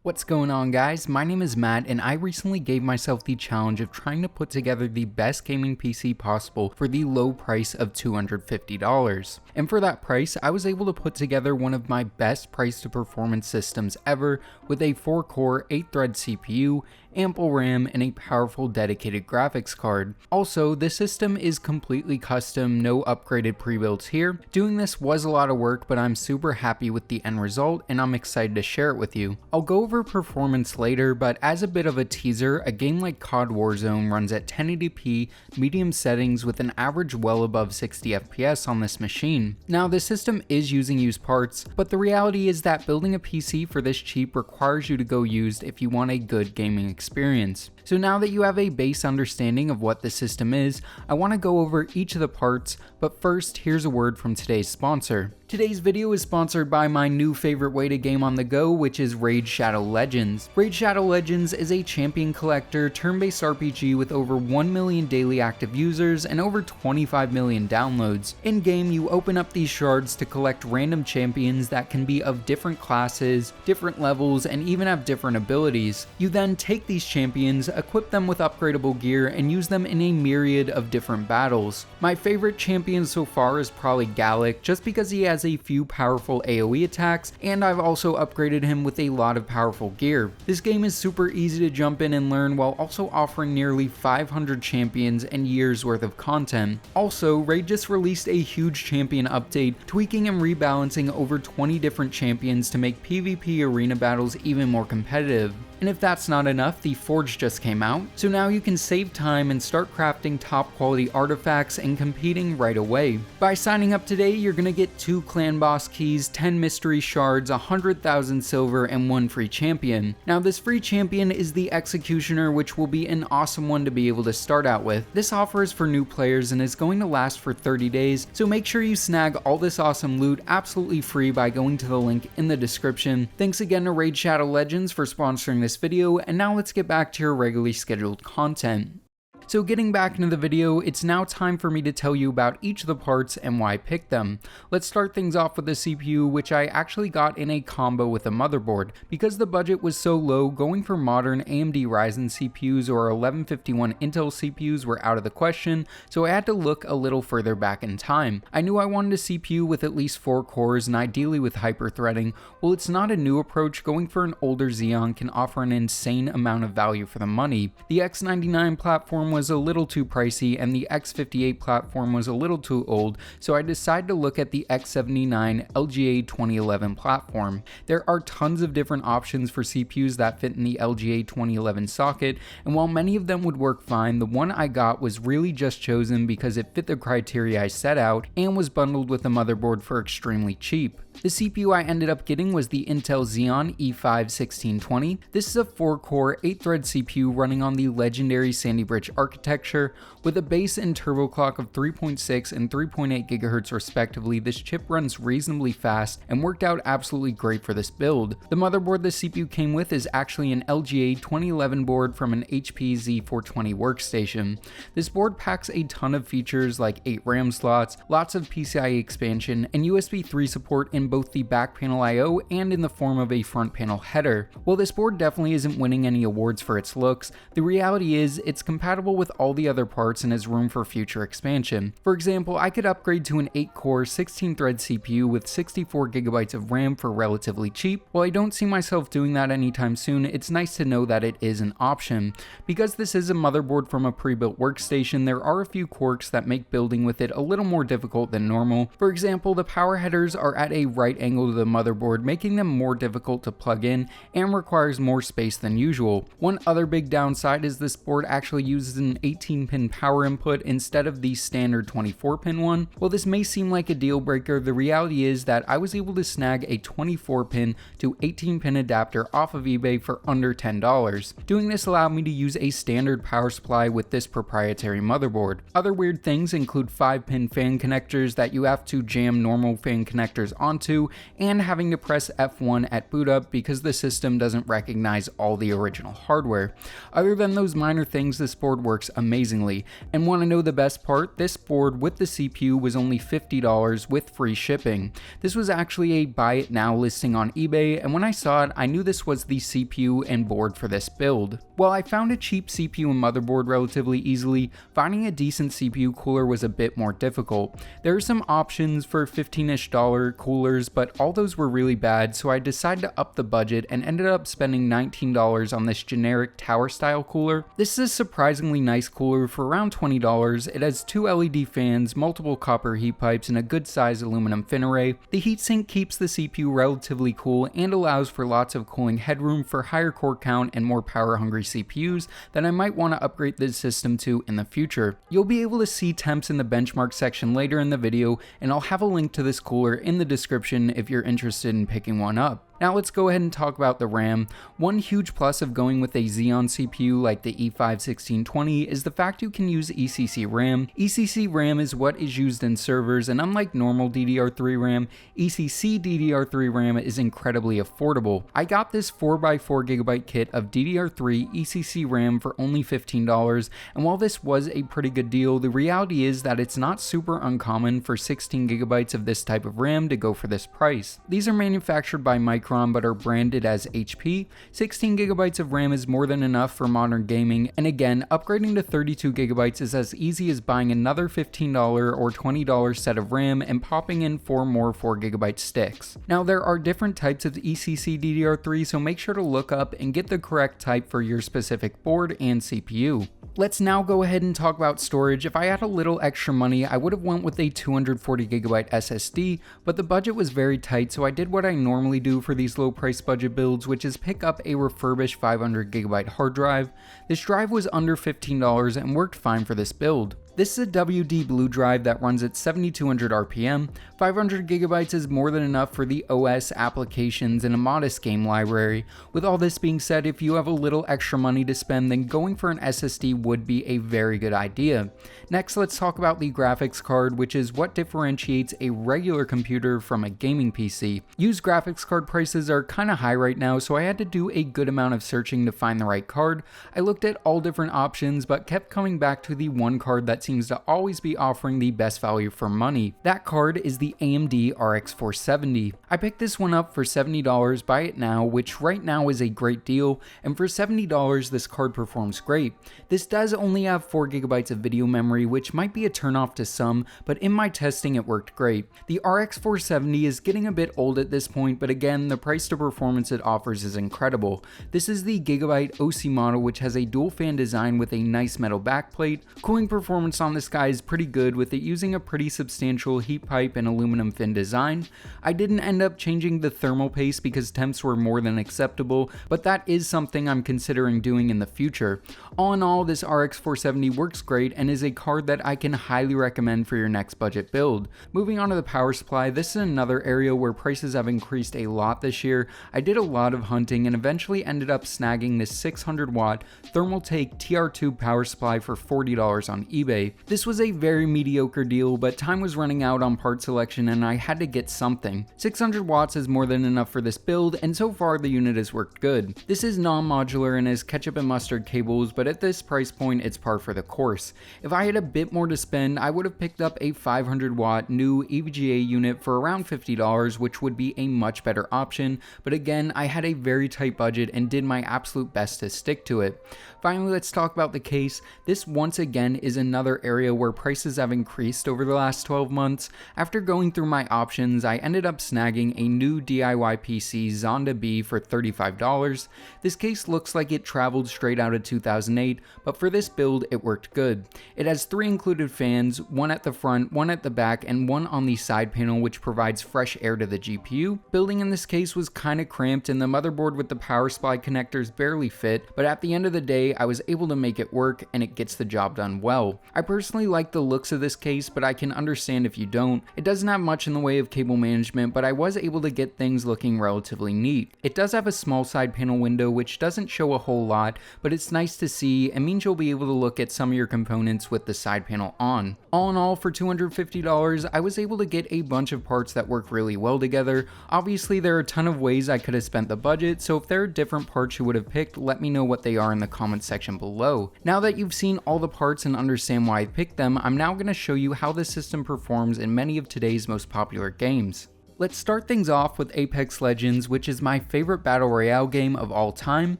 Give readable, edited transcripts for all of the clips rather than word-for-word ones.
What's going on, guys? My name is Matt and I recently gave myself the challenge of trying to put together the best gaming PC possible for the low price of $250. And for that price, I was able to put together one of my best price to performance systems ever with a 4-core, 8-thread CPU, ample RAM, and a powerful dedicated graphics card. Also, this system is completely custom, no upgraded pre-builds here. Doing this was a lot of work, but I'm super happy with the end result and I'm excited to share it with you. I'll go over performance later, but as a bit of a teaser, a game like COD Warzone runs at 1080p medium settings with an average well above 60 FPS on this machine. Now, this system is using used parts, but the reality is that building a PC for this cheap requires you to go used if you want a good gaming experience. So now that you have a base understanding of what the system is, I want to go over each of the parts, but first, here's a word from today's sponsor. Today's video is sponsored by my new favorite way to game on the go, which is Raid Shadow Legends. Raid Shadow Legends is a champion collector turn-based RPG with over 1 million daily active users and over 25 million downloads. In-game, you open up these shards to collect random champions that can be of different classes, different levels, and even have different abilities. You then take these champions, equip them with upgradable gear, and use them in a myriad of different battles. My favorite champion so far is probably Gallic, just because he has a few powerful AoE attacks, and I've also upgraded him with a lot of powerful gear. This game is super easy to jump in and learn while also offering nearly 500 champions and years worth of content. Also, Raid just released a huge champion update, tweaking and rebalancing over 20 different champions to make PvP arena battles even more competitive. And if that's not enough, the Forge just came out, so now you can save time and start crafting top quality artifacts and competing right away. By signing up today, you're gonna get 2 clan boss keys, 10 mystery shards, 100,000 silver, and 1 free champion. Now, this free champion is the Executioner, which will be an awesome one to be able to start out with. This offer is for new players and is going to last for 30 days, so make sure you snag all this awesome loot absolutely free by going to the link in the description. Thanks again to Raid Shadow Legends for sponsoring this video, and now let's get back to your regularly scheduled content. So getting back into the video, it's now time for me to tell you about each of the parts and why I picked them. Let's start things off with the CPU, which I actually got in a combo with a motherboard. Because the budget was so low, going for modern AMD Ryzen CPUs or 1151 Intel CPUs were out of the question, so I had to look a little further back in time. I knew I wanted a CPU with at least 4 cores and ideally with hyper-threading. Well, it's not a new approach. Going for an older Xeon can offer an insane amount of value for the money. The X99 platform was a little too pricey and the X58 platform was a little too old, so I decided to look at the X79 LGA 2011 platform. There are tons of different options for CPUs that fit in the LGA 2011 socket, and while many of them would work fine, the one I got was really just chosen because it fit the criteria I set out and was bundled with a motherboard for extremely cheap. The CPU I ended up getting was the Intel Xeon E5-1620. This is a 4-core, 8-thread CPU running on the legendary Sandy Bridge architecture. With a base and turbo clock of 3.6 and 3.8 GHz respectively, this chip runs reasonably fast and worked out absolutely great for this build. The motherboard the CPU came with is actually an LGA 2011 board from an HP Z420 workstation. This board packs a ton of features like 8 RAM slots, lots of PCIe expansion, and USB 3 support in both the back panel I/O and in the form of a front panel header. While this board definitely isn't winning any awards for its looks, the reality is it's compatible with all the other parts and has room for future expansion. For example, I could upgrade to an 8-core, 16-thread CPU with 64 GB of RAM for relatively cheap. While I don't see myself doing that anytime soon, it's nice to know that it is an option. Because this is a motherboard from a pre-built workstation, there are a few quirks that make building with it a little more difficult than normal. For example, the power headers are at a right angle to the motherboard, making them more difficult to plug in and requires more space than usual. One other big downside is this board actually uses an 18-pin power input instead of the standard 24-pin one. While this may seem like a deal breaker, the reality is that I was able to snag a 24-pin to 18-pin adapter off of eBay for under $10. Doing this allowed me to use a standard power supply with this proprietary motherboard. Other weird things include 5-pin fan connectors that you have to jam normal fan connectors onto to, and having to press F1 at boot up because the system doesn't recognize all the original hardware. Other than those minor things, this board works amazingly. And want to know the best part? This board with the CPU was only $50 with free shipping. This was actually a buy it now listing on eBay, and when I saw it, I knew this was the CPU and board for this build. While I found a cheap CPU and motherboard relatively easily, finding a decent CPU cooler was a bit more difficult. There are some options for $15-ish coolers, but all those were really bad, so I decided to up the budget and ended up spending $19 on this generic tower style cooler. This is a surprisingly nice cooler for around $20. It has two LED fans, multiple copper heat pipes, and a good sized aluminum fin array. The heatsink keeps the CPU relatively cool and allows for lots of cooling headroom for higher core count and more power hungry CPUs that I might want to upgrade this system to in the future. You'll be able to see temps in the benchmark section later in the video, and I'll have a link to this cooler in the description if you're interested in picking one up. Now let's go ahead and talk about the RAM. One huge plus of going with a Xeon CPU like the E5-1620 is the fact you can use ECC RAM. ECC RAM is what is used in servers, and unlike normal DDR3 RAM, ECC DDR3 RAM is incredibly affordable. I got this 4x4GB kit of DDR3 ECC RAM for only $15, and while this was a pretty good deal, the reality is that it's not super uncommon for 16GB of this type of RAM to go for this price. These are manufactured by Micron but are branded as HP. 16GB of RAM is more than enough for modern gaming, and again, upgrading to 32GB is as easy as buying another $15 or $20 set of RAM and popping in 4 more 4GB sticks. Now there are different types of ECC DDR3, so make sure to look up and get the correct type for your specific board and CPU. Let's now go ahead and talk about storage. If I had a little extra money, I would have went with a 240GB SSD, but the budget was very tight, so I did what I normally do for these low price budget builds, which is pick up a refurbished 500GB hard drive. This drive was under $15 and worked fine for this build. This is a WD Blue drive that runs at 7200 RPM. 500GB is more than enough for the OS, applications, and a modest game library. With all this being said, if you have a little extra money to spend, then going for an SSD would be a very good idea. Next, let's talk about the graphics card, which is what differentiates a regular computer from a gaming PC. Used graphics card prices are kinda high right now, so I had to do a good amount of searching to find the right card. I looked at all different options, but kept coming back to the one card that seems to always be offering the best value for money. That card is the AMD RX 470. I picked this one up for $70, buy it now, which right now is a great deal, and for $70 this card performs great. This does only have 4GB of video memory, which might be a turnoff to some, but in my testing it worked great. The RX 470 is getting a bit old at this point, but again, the price to performance it offers is incredible. This is the Gigabyte OC model, which has a dual fan design with a nice metal backplate. Cooling performance on this guy is pretty good, with it using a pretty substantial heat pipe and aluminum fin design. I didn't end up changing the thermal paste because temps were more than acceptable, but that is something I'm considering doing in the future. All in all, this RX 470 works great and is a card that I can highly recommend for your next budget build. Moving on to the power supply, this is another area where prices have increased a lot this year. I did a lot of hunting and eventually ended up snagging this 600 watt Thermaltake TR2 power supply for $40 on eBay. This was a very mediocre deal, but time was running out on part selection and I had to get something. 600 watts is more than enough for this build, and so far the unit has worked good. This is non-modular and has ketchup and mustard cables, but at this price point it's par for the course. If I had a bit more to spend, I would have picked up a 500 watt new EVGA unit for around $50, which would be a much better option, but again, I had a very tight budget and did my absolute best to stick to it. Finally, let's talk about the case. This once again is another area where prices have increased over the last 12 months. After going through my options, I ended up snagging a new DIY PC Zonda B for $35. This case looks like it traveled straight out of 2008, but for this build it worked good. It has 3 included fans, one at the front, one at the back, and one on the side panel, which provides fresh air to the GPU. Building in this case was kinda cramped and the motherboard with the power supply connectors barely fit, but at the end of the day I was able to make it work and it gets the job done well. I I personally like the looks of this case, but I can understand if you don't. It doesn't have much in the way of cable management, but I was able to get things looking relatively neat. It does have a small side panel window which doesn't show a whole lot, but it's nice to see and means you'll be able to look at some of your components with the side panel on. All in all, for $250, I was able to get a bunch of parts that work really well together. Obviously, there are a ton of ways I could have spent the budget, so if there are different parts you would have picked, let me know what they are in the comment section below. Now that you've seen all the parts and understand why I picked them, I'm now going to show you how this system performs in many of today's most popular games. Let's start things off with Apex Legends, which is my favorite battle royale game of all time.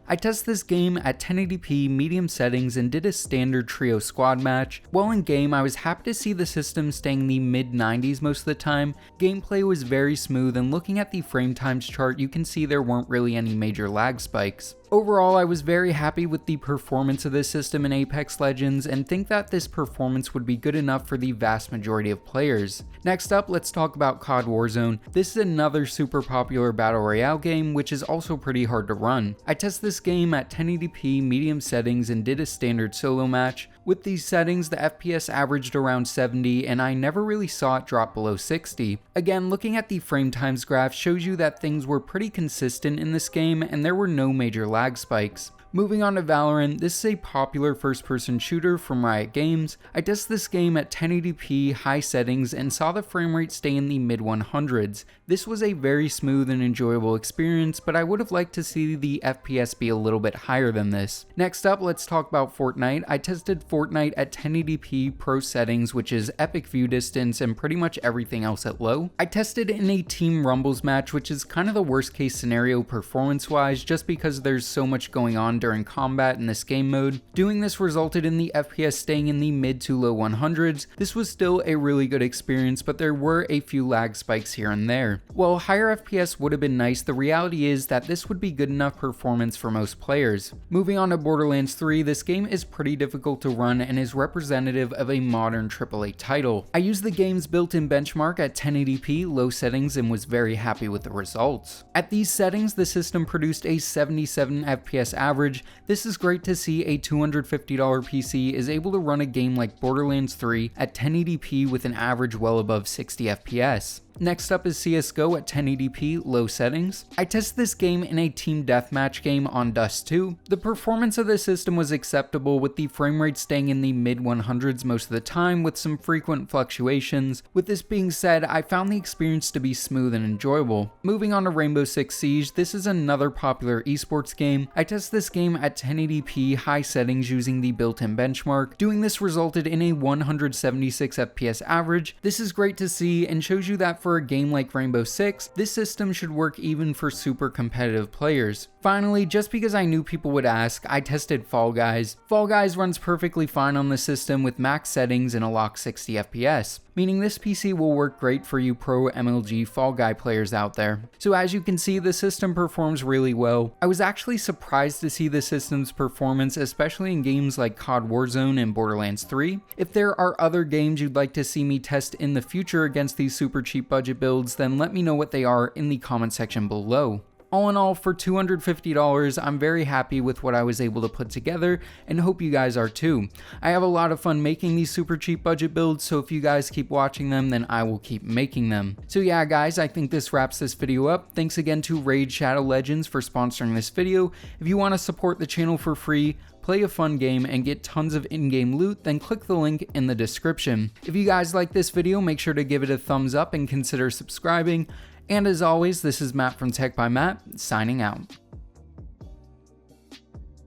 I tested this game at 1080p medium settings and did a standard trio squad match. While in game, I was happy to see the system staying in the mid 90s most of the time. Gameplay was very smooth, and looking at the frame times chart, you can see there weren't really any major lag spikes. Overall, I was very happy with the performance of this system in Apex Legends and think that this performance would be good enough for the vast majority of players. Next up, let's talk about COD Warzone. This is another super popular battle royale game which is also pretty hard to run. I tested this game at 1080p medium settings and did a standard solo match. With these settings, the FPS averaged around 70 and I never really saw it drop below 60. Again, looking at the frame times graph shows you that things were pretty consistent in this game and there were no major lag spikes. Moving on to Valorant, this is a popular first-person shooter from Riot Games. I tested this game at 1080p high settings and saw the frame rate stay in the mid 100s. This was a very smooth and enjoyable experience, but I would have liked to see the FPS be a little bit higher than this. Next up, let's talk about Fortnite. I tested Fortnite at 1080p pro settings, which is epic view distance and pretty much everything else at low. I tested in a Team Rumbles match, which is kind of the worst case scenario performance-wise, just because there's so much going on during combat in this game mode. Doing this resulted in the FPS staying in the mid to low 100s. This was still a really good experience, but there were a few lag spikes here and there. While higher FPS would have been nice, the reality is that this would be good enough performance for most players. Moving on to Borderlands 3, this game is pretty difficult to run and is representative of a modern AAA title. I used the game's built-in benchmark at 1080p low settings and was very happy with the results. At these settings, the system produced a 77 FPS average. This is great to see a $250 PC is able to run a game like Borderlands 3 at 1080p with an average well above 60 FPS. Next up is CSGO at 1080p low settings. I tested this game in a team deathmatch game on Dust 2. The performance of the system was acceptable, with the frame rate staying in the mid 100s most of the time with some frequent fluctuations. With this being said, I found the experience to be smooth and enjoyable. Moving on to Rainbow Six Siege, this is another popular esports game. I tested this game at 1080p high settings using the built-in benchmark. Doing this resulted in a 176 FPS average. This is great to see and shows you that for a game like Rainbow Six, this system should work even for super competitive players. Finally, just because I knew people would ask, I tested Fall Guys. Fall Guys runs perfectly fine on the system with max settings and a locked 60 FPS, meaning this PC will work great for you pro MLG Fall Guy players out there. So as you can see, the system performs really well. I was actually surprised to see the system's performance, especially in games like COD Warzone and Borderlands 3. If there are other games you'd like to see me test in the future against these super cheap budget builds, then let me know what they are in the comment section below. All in all, for $250, I'm very happy with what I was able to put together and hope you guys are too. I have a lot of fun making these super cheap budget builds, so if you guys keep watching them, then I will keep making them. So yeah guys, I think this wraps this video up. Thanks again to Raid Shadow Legends for sponsoring this video. If you want to support the channel for free, play a fun game, and get tons of in-game loot, then click the link in the description. If you guys like this video, make sure to give it a thumbs up and consider subscribing. And as always, this is Matt from Tech by Matt, signing out.